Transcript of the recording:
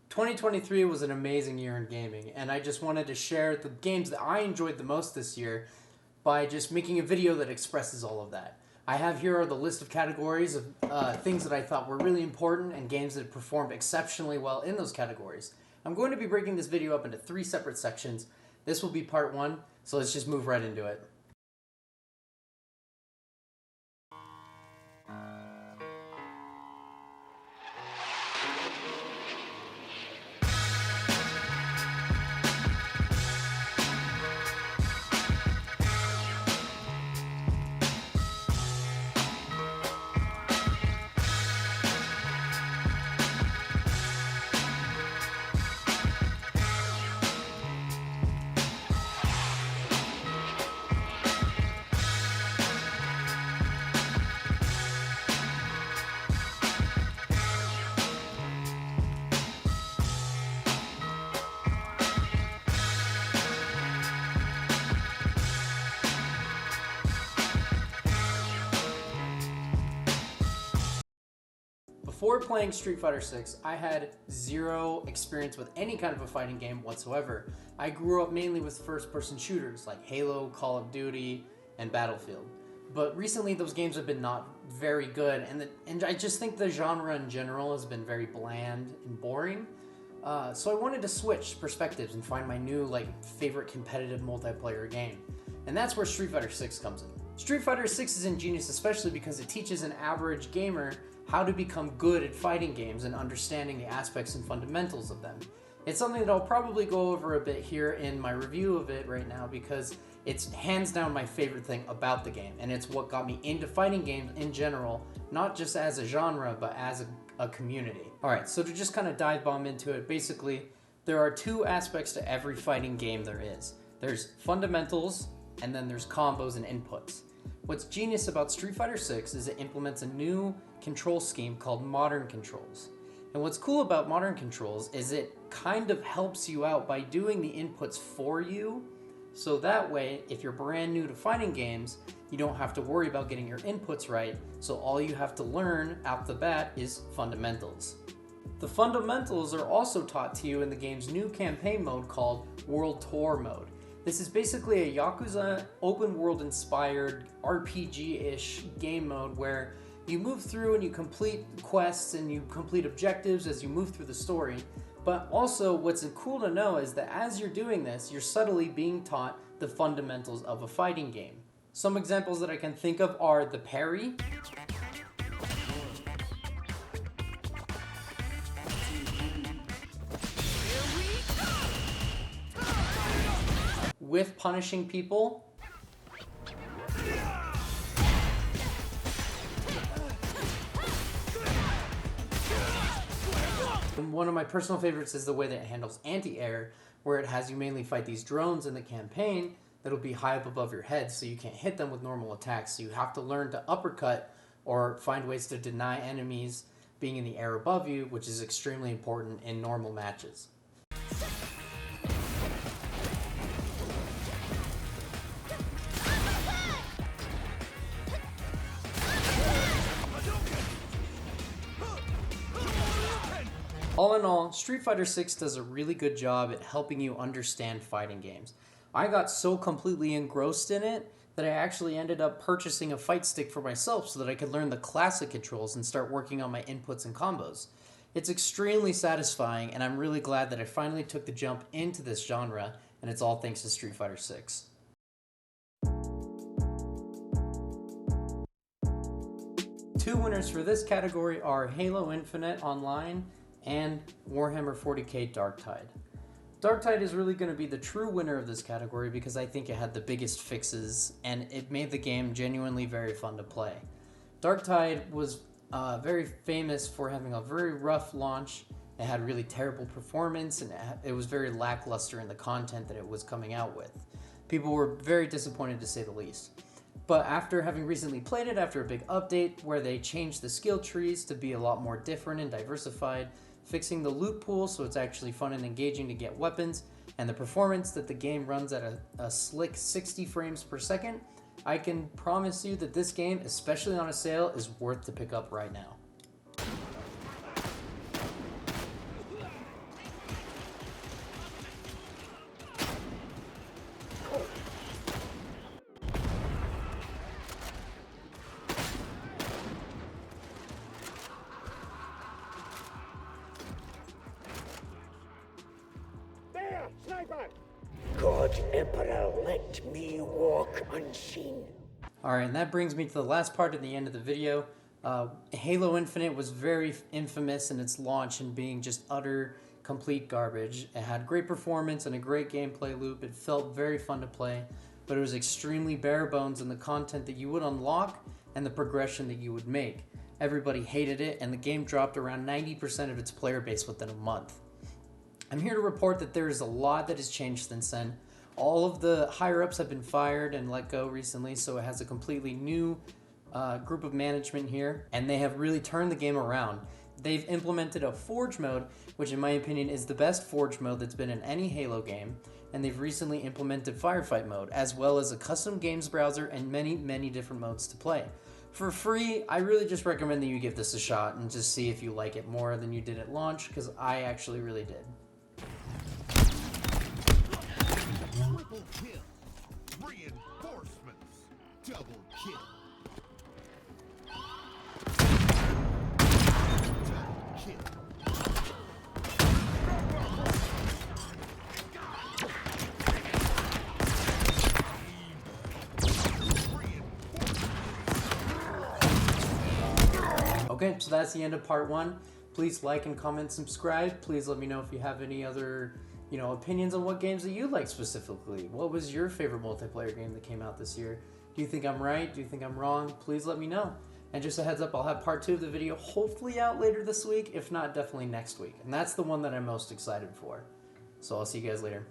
2023 was an amazing year in gaming, and I just wanted to share the games that I enjoyed the most this year by just making a video that expresses all of that. I have here are the list of categories of things that I thought were really important and games that performed exceptionally well in those categories. I'm going to be breaking this video up into 3 separate sections. This will be part 1, so let's just move right into it. Before playing Street Fighter 6, I had zero experience with any kind of a fighting game whatsoever. I grew up mainly with first-person shooters like Halo, Call of Duty, and Battlefield. But recently those games have been not very good, and I just think the genre in general has been very bland and boring. So I wanted to switch perspectives and find my new favorite competitive multiplayer game. And that's where Street Fighter 6 comes in. Street Fighter 6 is ingenious especially because it teaches an average gamer how to become good at fighting games and understanding the aspects and fundamentals of them. It's something that I'll probably go over a bit here in my review of it right now because it's hands down my favorite thing about the game, and it's what got me into fighting games in general, not just as a genre, but as a community. Alright, so to just kind of dive bomb into it, basically, there are 2 aspects to every fighting game there is. There's fundamentals, and then there's combos and inputs. What's genius about Street Fighter 6 is it implements a new control scheme called modern controls. And what's cool about modern controls is it kind of helps you out by doing the inputs for you, so that way if you're brand new to fighting games, you don't have to worry about getting your inputs right, so all you have to learn out the bat is fundamentals. The fundamentals are also taught to you in the game's new campaign mode called World Tour mode. This is basically a Yakuza open world inspired RPG-ish game mode where you move through and you complete quests and you complete objectives as you move through the story. But also what's cool to know is that as you're doing this, you're subtly being taught the fundamentals of a fighting game. Some examples that I can think of are the parry, with punishing people, and one of my personal favorites is the way that it handles anti-air, where it has you mainly fight these drones in the campaign that'll be high up above your head so you can't hit them with normal attacks, so you have to learn to uppercut or find ways to deny enemies being in the air above you, which is extremely important in normal matches. All in all, Street Fighter 6 does a really good job at helping you understand fighting games. I got so completely engrossed in it that I actually ended up purchasing a fight stick for myself so that I could learn the classic controls and start working on my inputs and combos. It's extremely satisfying, and I'm really glad that I finally took the jump into this genre, and it's all thanks to Street Fighter 6. Two winners for this category are Halo Infinite Online and Warhammer 40k Darktide. Darktide is really going to be the true winner of this category because I think it had the biggest fixes and it made the game genuinely very fun to play. Darktide was very famous for having a very rough launch. It had really terrible performance and it was very lackluster in the content that it was coming out with. People were very disappointed to say the least. But after having recently played it after a big update where they changed the skill trees to be a lot more different and diversified, fixing the loot pool so it's actually fun and engaging to get weapons, and the performance that the game runs at a slick 60 frames per second, I can promise you that this game, especially on a sale, is worth to pick up right now. God Emperor, let me walk unseen. Alright, and that brings me to the last part at the end of the video. Halo Infinite was very infamous in its launch and being just utter, complete garbage. It had great performance and a great gameplay loop. It felt very fun to play, but it was extremely bare bones in the content that you would unlock and the progression that you would make. Everybody hated it, and the game dropped around 90% of its player base within a month. I'm here to report that there is a lot that has changed since then. All of the higher-ups have been fired and let go recently, so it has a completely new group of management here, and they have really turned the game around. They've implemented a Forge mode, which in my opinion is the best Forge mode that's been in any Halo game, and they've recently implemented Firefight mode, as well as a custom games browser and many different modes to play. For free, I really just recommend that you give this a shot and just see if you like it more than you did at launch, because I actually really did. Triple kill. Reinforcements. Double kill. Double kill. Okay, so that's the end of part 1. Please like and comment, subscribe. Please let me know if you have any other opinions on what games that you like specifically. What was your favorite multiplayer game that came out this year? Do you think I'm right? Do you think I'm wrong? Please let me know. And just a heads up, I'll have part 2 of the video hopefully out later this week, if not definitely next week. And that's the one that I'm most excited for. So I'll see you guys later.